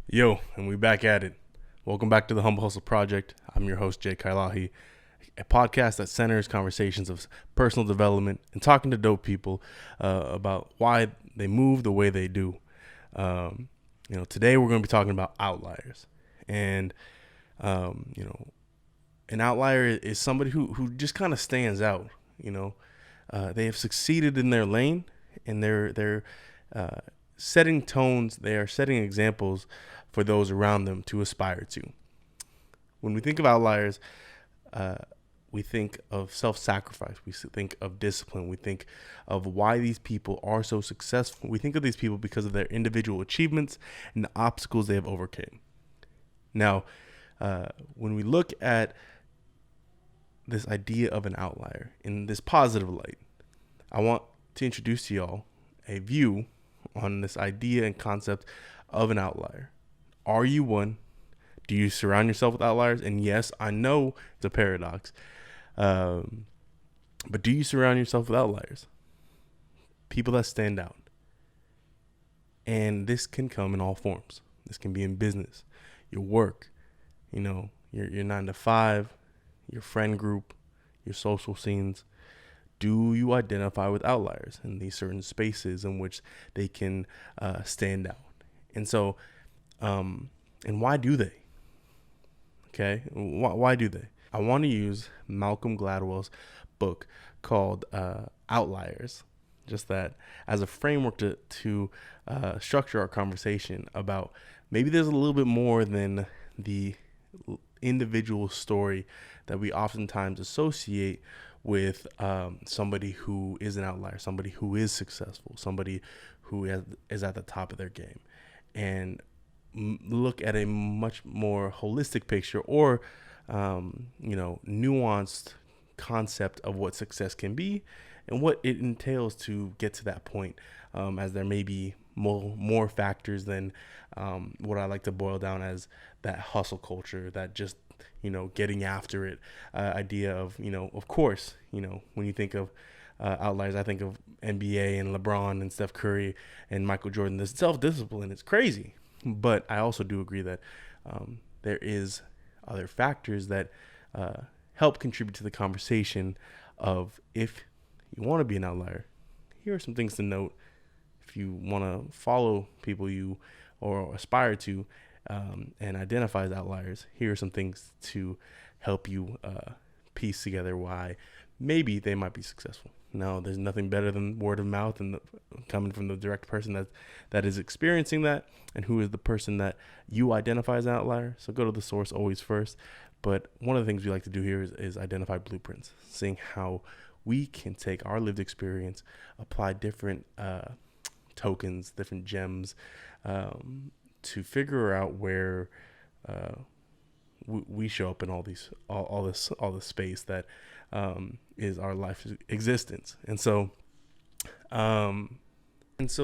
Yo, and we back at it. Welcome back to the Humble Hustle Project. I'm your host, Jay Kailahi, a podcast that centers conversations of personal development and talking to dope people about why they move the way they do. Today we're going to be talking about outliers. And, an outlier is somebody who just kind of stands out. They have succeeded in their lane, and they're setting tones. They are setting examples for those around them to aspire to. When we think of outliers, we think of self-sacrifice. We think of discipline. We think of why these people are so successful. We think of these people because of their individual achievements and the obstacles they have overcame. Now, when we look at this idea of an outlier in this positive light, I want to introduce to y'all a view on this idea and concept of an outlier. Are you one? Do you surround yourself with outliers? And yes, I know it's a paradox, but do you surround yourself with outliers? People that stand out. And this can come in all forms. This can be in business, your work, your 9 to 5, your friend group, your social scenes. Do you identify with outliers in these certain spaces in which they can stand out? And so, and why do they? Okay, why do they? I want to use Malcolm Gladwell's book called Outliers, just that as a framework to structure our conversation about maybe there's a little bit more than the individual story that we oftentimes associate with somebody who is an outlier, somebody who is successful, somebody who is at the top of their game, and look at a much more holistic picture or, nuanced concept of what success can be and what it entails to get to that point, as there may be more factors than what I like to boil down as that hustle culture, that just, getting after it idea of, of course, when you think of outliers, I think of NBA and LeBron and Steph Curry and Michael Jordan. This self-discipline is crazy. But I also do agree that there is other factors that help contribute to the conversation of, if you want to be an outlier, here are some things to note. If you want to follow people you or aspire to and identify as outliers, here are some things to help you piece together why maybe they might be successful. No, there's nothing better than word of mouth and coming from the direct person that is experiencing that and who is the person that you identify as an outlier. So go to the source always first. But one of the things we like to do here is identify blueprints, seeing how we can take our lived experience, apply different tokens, different gems, to figure out where we show up in all this space that is our life existence. And so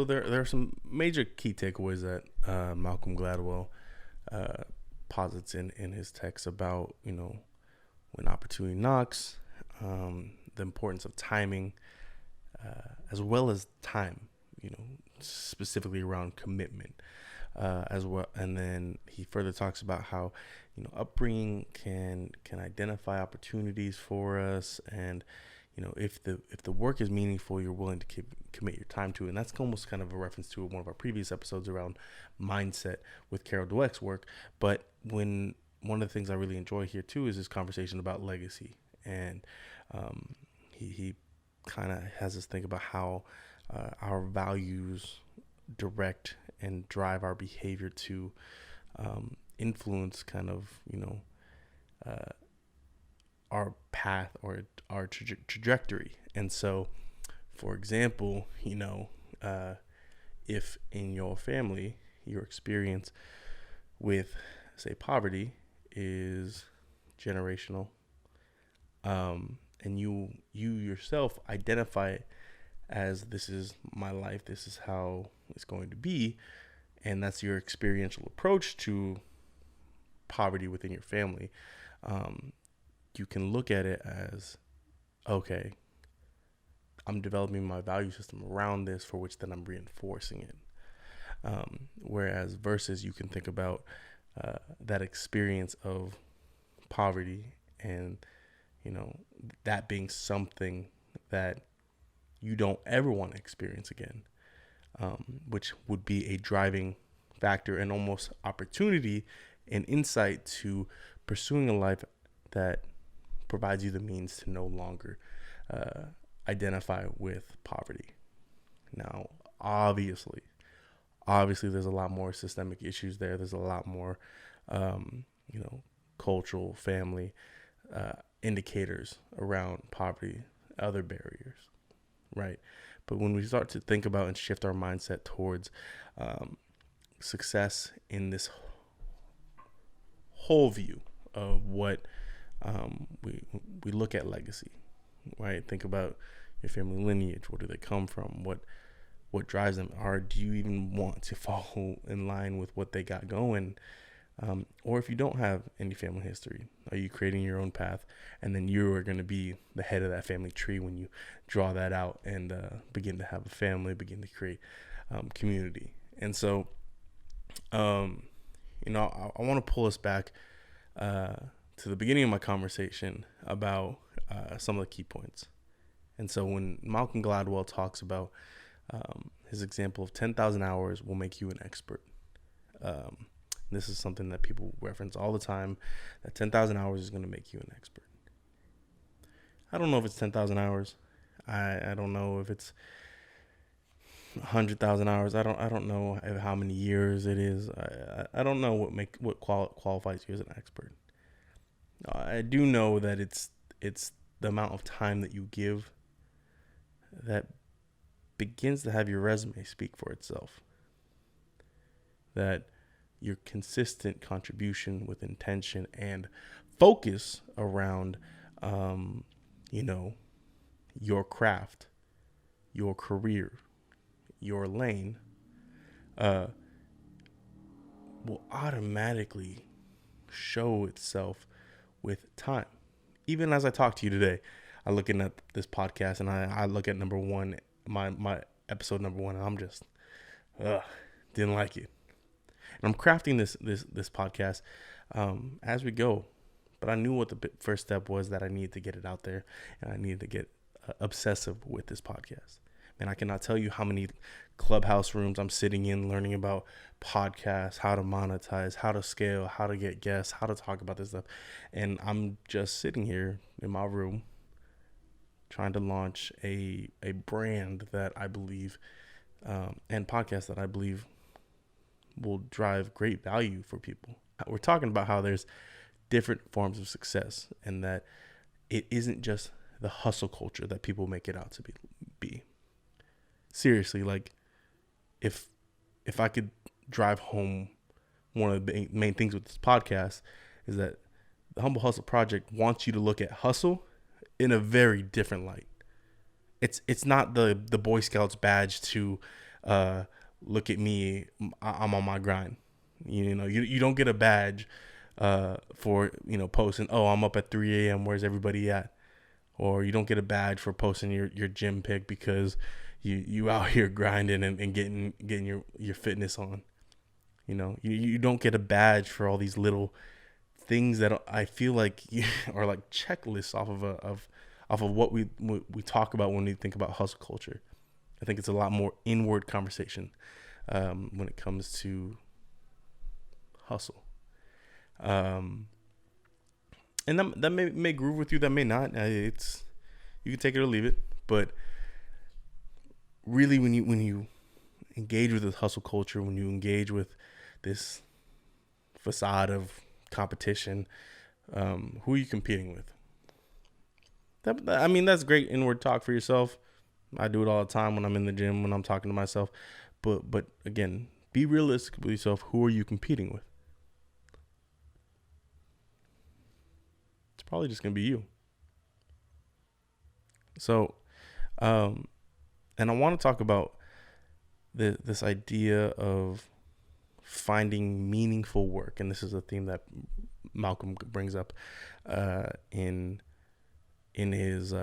there are some major key takeaways that Malcolm Gladwell posits in his text about, when opportunity knocks, the importance of timing, as well as time, specifically around commitment, as well. And then he further talks about how, upbringing can identify opportunities for us, and if the work is meaningful, you're willing to commit your time to it. And that's almost kind of a reference to one of our previous episodes around mindset with Carol Dweck's work. But one of the things I really enjoy here too is this conversation about legacy, and he kind of has us think about how our values direct and drive our behavior to influence kind of, our path or our trajectory. And so, for example, if in your family, your experience with, say, poverty is generational, and you yourself identify it as, this is my life, this is how it's going to be, and that's your experiential approach to poverty within your family, you can look at it as, okay, I'm developing my value system around this, for which then I'm reinforcing it. Whereas versus you can think about that experience of poverty and, that being something that you don't ever want to experience again, which would be a driving factor and almost opportunity and insight to pursuing a life that provides you the means to no longer identify with poverty. Now, obviously, there's a lot more systemic issues there. There's a lot more, cultural, family indicators around poverty, other barriers, right? But when we start to think about and shift our mindset towards success in this whole view of what we look at legacy, right? Think about your family lineage. Where do they come from? What drives them? Or do you even want to follow in line with what they got going? Or if you don't have any family history, are you creating your own path? And then you are going to be the head of that family tree when you draw that out and begin to have a family, begin to create community. And so, I want to pull us back to the beginning of my conversation about some of the key points. And so when Malcolm Gladwell talks about his example of 10,000 hours will make you an expert. This is something that people reference all the time, that 10,000 hours is going to make you an expert. I don't know if it's 10,000 hours. I don't know if it's 100,000 hours. I don't know how many years it is. I don't know what qualifies you as an expert. I do know that it's the amount of time that you give that begins to have your resume speak for itself. That your consistent contribution with intention and focus around, your craft, your career, your lane, will automatically show itself with time. Even as I talk to you today, I look at this podcast and I look at number one, my episode number one, and I'm just, didn't like it. And I'm crafting this podcast as we go. But I knew what the first step was, that I needed to get it out there, and I needed to get obsessive with this podcast. And I cannot tell you how many clubhouse rooms I'm sitting in learning about podcasts, how to monetize, how to scale, how to get guests, how to talk about this stuff. And I'm just sitting here in my room trying to launch a brand that I believe and podcast that I believe will drive great value for people. We're talking about how there's different forms of success, and that it isn't just the hustle culture that people make it out to be. Seriously, like if I could drive home one of the main things with this podcast is that the Humble Hustle Project wants you to look at hustle in a very different light. It's not the Boy Scouts badge to look at me, I'm on my grind. You don't get a badge for posting, oh, I'm up at 3 a.m. where's everybody at? Or you don't get a badge for posting your gym pic because you out here grinding and getting your fitness on. You don't get a badge for all these little things that I feel like are like checklists off of what we talk about when we think about hustle culture. I think it's a lot more inward conversation when it comes to hustle. And that may groove with you, that may not. You can take it or leave it. But really, when you engage with this hustle culture, when you engage with this facade of competition, who are you competing with? That's great inward talk for yourself. I do it all the time when I'm in the gym, when I'm talking to myself. But again, be realistic with yourself. Who are you competing with? It's probably just going to be you. So, and I want to talk about this idea of finding meaningful work. And this is a theme that Malcolm brings up in his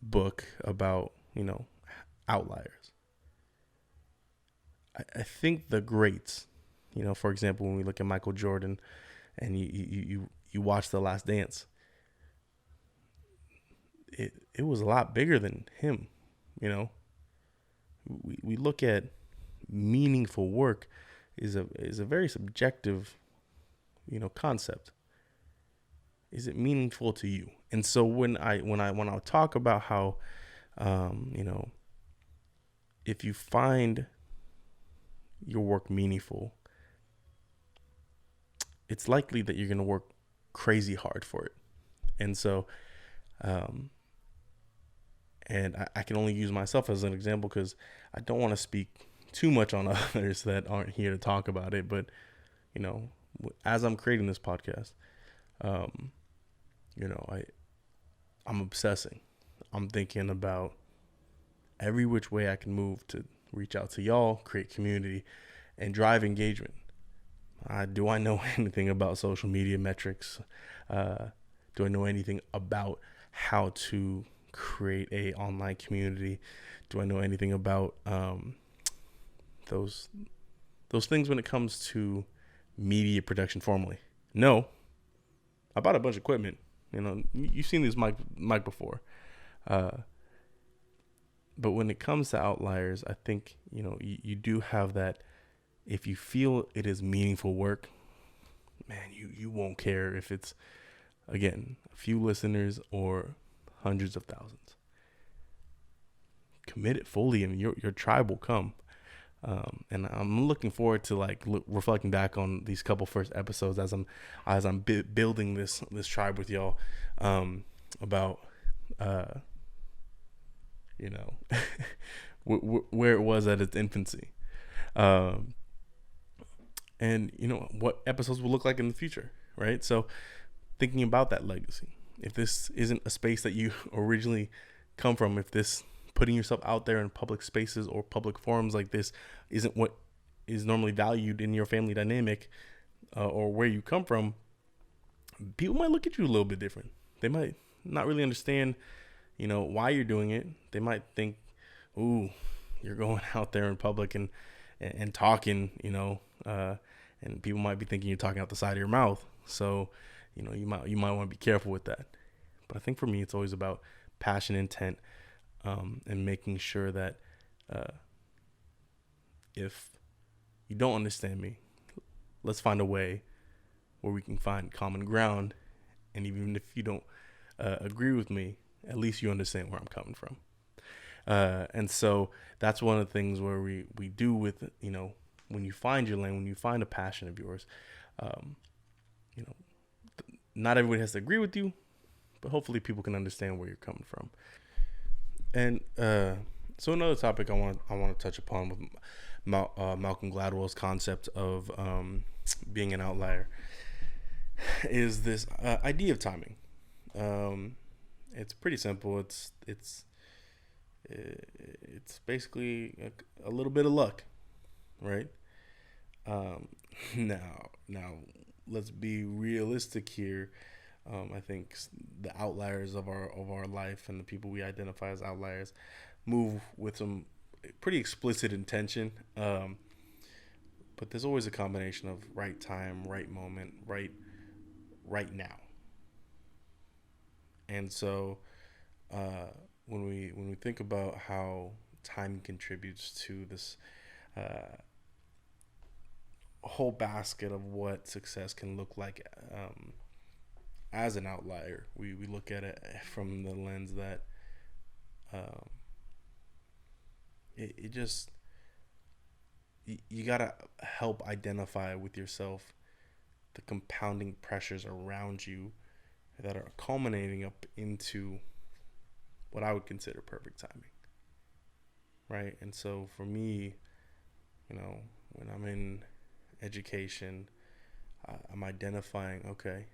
book about, outliers. I think the greats, for example, when we look at Michael Jordan and you watch The Last Dance, it was a lot bigger than him. You know, we look at meaningful work is a very subjective, concept. Is it meaningful to you? And so when I talk about how, if you find your work meaningful, it's likely that you're going to work crazy hard for it. And so, and I can only use myself as an example because I don't want to speak too much on others that aren't here to talk about it. But, as I'm creating this podcast, I'm obsessing. I'm thinking about every which way I can move to reach out to y'all, create community, and drive engagement. Do I know anything about social media metrics? Do I know anything about how to create a online community? Do I know anything about those things when it comes to media production formally? No. I bought a bunch of equipment. You've seen this mic before. But when it comes to Outliers, I think, you do have that. If you feel it is meaningful work, man, you won't care if it's, again, a few listeners or hundreds of thousands. Commit it fully and your tribe will come. And I'm looking forward to reflecting back on these couple first episodes as I'm building this tribe with y'all, about where it was at its infancy, and what episodes will look like in the future, right? So thinking about that legacy, if this isn't a space that you originally come from, if this putting yourself out there in public spaces or public forums like this isn't what is normally valued in your family dynamic, or where you come from, people might look at you a little bit different. They might not really understand, why you're doing it. They might think, ooh, you're going out there in public and talking, and people might be thinking you're talking out the side of your mouth. So, you might want to be careful with that. But I think for me, it's always about passion, intent, and making sure that if you don't understand me, let's find a way where we can find common ground. And even if you don't agree with me, at least you understand where I'm coming from. And so that's one of the things where we do with, when you find your lane, when you find a passion of yours, not everybody has to agree with you, but hopefully people can understand where you're coming from. And so another topic I want to touch upon with Malcolm Gladwell's concept of being an outlier is this idea of timing. It's pretty simple. It's basically a little bit of luck, right? Now let's be realistic here. I think the outliers of our life and the people we identify as outliers move with some pretty explicit intention. But there's always a combination of right time, right moment, right now. And so when we think about how time contributes to this whole basket of what success can look like, as an outlier, we look at it from the lens that it just, you gotta help identify with yourself the compounding pressures around you that are culminating up into what I would consider perfect timing, right? And so for me, when I'm in education, I'm identifying, okay,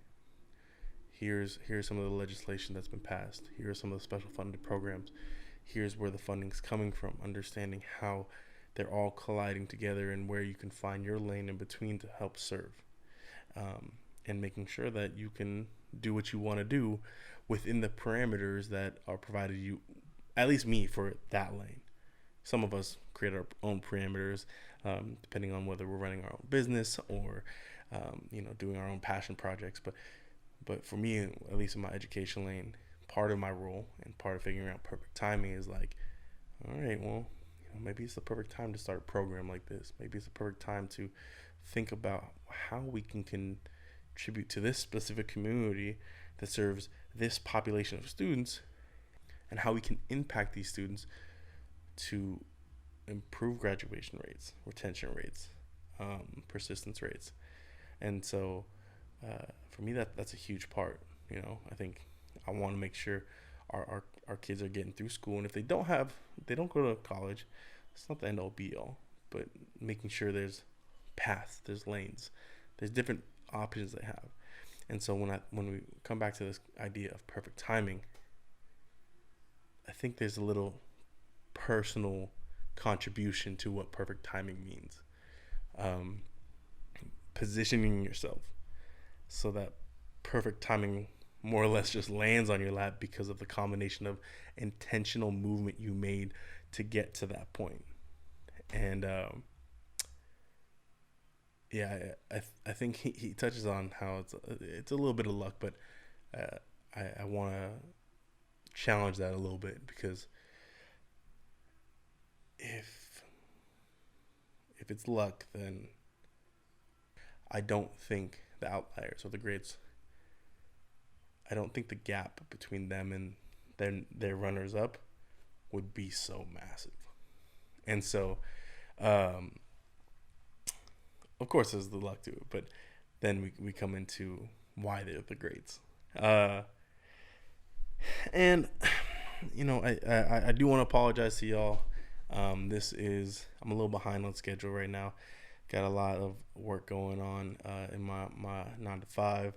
here's some of the legislation that's been passed. Here are some of the special funded programs. Here's where the funding's coming from, understanding how they're all colliding together and where you can find your lane in between to help serve, and making sure that you can do what you want to do within the parameters that are provided you, at least me, for that lane. Some of us create our own parameters, depending on whether we're running our own business or, doing our own passion projects. But for me, at least in my education lane, part of my role and part of figuring out perfect timing is like, all right, well, maybe it's the perfect time to start a program like this. Maybe it's the perfect time to think about how we can contribute to this specific community that serves this population of students, and how we can impact these students to improve graduation rates, retention rates, persistence rates. And so for me, that's a huge part. I think I want to make sure our kids are getting through school, and if they don't go to college, it's not the end all be all, but making sure there's paths, there's lanes, there's different options they have. And so when we come back to this idea of perfect timing, I think there's a little personal contribution to what perfect timing means. Positioning yourself so that perfect timing more or less just lands on your lap because of the combination of intentional movement you made to get to that point. And I think he touches on how it's a little bit of luck, but I want to challenge that a little bit, because if it's luck, then I don't think the outliers or the greats, I don't think the gap between them and their runners up would be so massive. And so of course there's the luck to it, but then we come into why they're the greats. And I do want to apologize to y'all. I'm a little behind on schedule right now. Got a lot of work going on in my 9 to 5.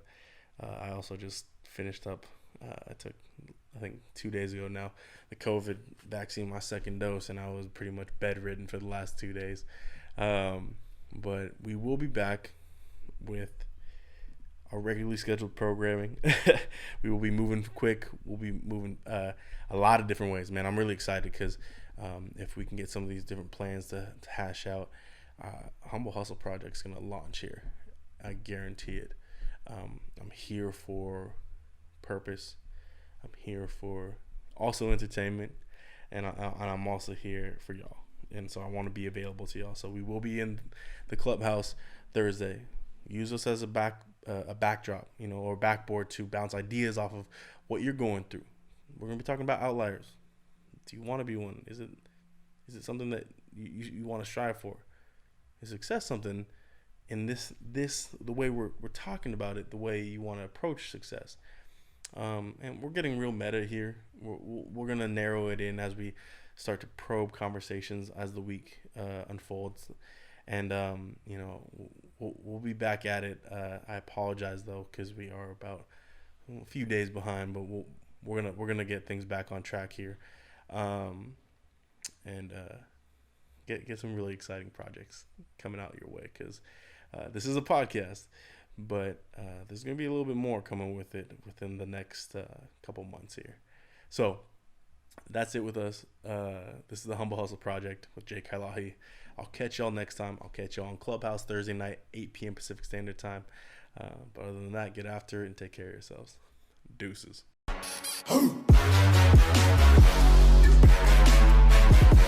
I also just finished up. I took, I think 2 days ago now, the COVID vaccine, my second dose, and I was pretty much bedridden for the last 2 days. But we will be back with our regularly scheduled programming. We will be moving quick. We'll be moving a lot of different ways, man. I'm really excited because if we can get some of these different plans to hash out, Humble Hustle Project's going to launch here. I guarantee it. I'm here for purpose. I'm here for also entertainment, and I'm also here for y'all. And so I want to be available to y'all. So we will be in the clubhouse Thursday. Use us as a backdrop, or backboard to bounce ideas off of what you're going through. We're gonna be talking about outliers. Do you want to be one? Is it something that you want to strive for? Is success something in this the way we're talking about it, the way you want to approach success? And we're getting real meta here. We're gonna narrow it in as we start to probe conversations as the week unfolds. And we'll be back at it. I apologize though, because we are about a few days behind, but we're gonna get things back on track here, and get some really exciting projects coming out your way, because this is a podcast, but there's gonna be a little bit more coming with it within the next couple months here. So that's it with us. This is the Humble Hustle Project with Jay Kailahi. I'll catch y'all next time. I'll catch y'all on Clubhouse Thursday night, 8 p.m. Pacific Standard Time. But other than that, get after it and take care of yourselves. Deuces.